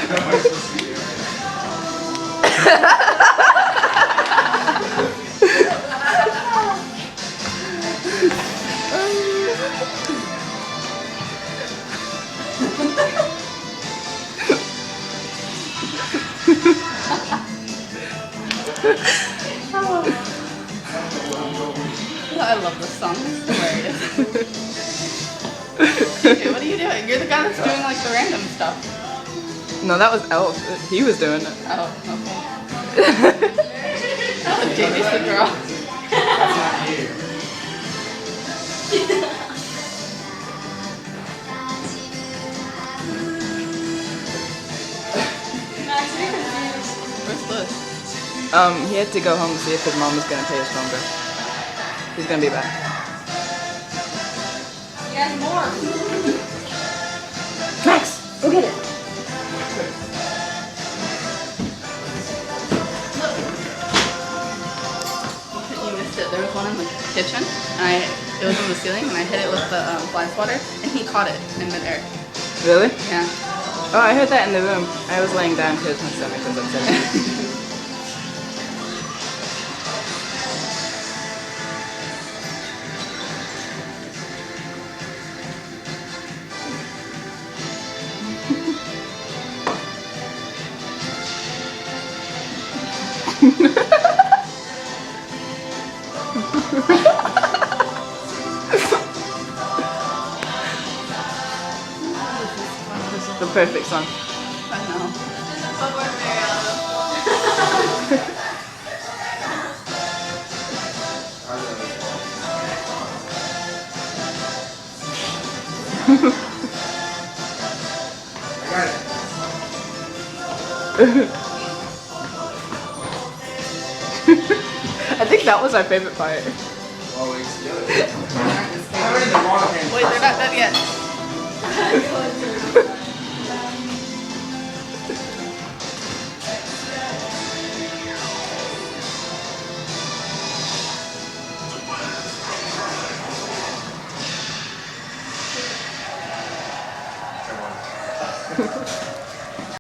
Nobody's supposed to be here. I love this song. It's hilarious. Okay, what are you doing? You're the guy that's doing like the random stuff. No, that was Elf. He was doing it. Oh, okay. That was Jamie's the girl. That's not you. Where's Liz? He had to go home to see if his mom was gonna pay his phone bill. He's gonna be back. You guys more. Max, go get it. You missed it. There was one in the kitchen, and it was on the ceiling, and I hit it with the fly swatter, and he caught it in midair. Really? Yeah. Oh, I heard that in the room. I was laying down because my stomach was upsetting. This is the perfect song. I know. I got it. I think that was our favorite part. Always the other. I already the wrong hand. Wait,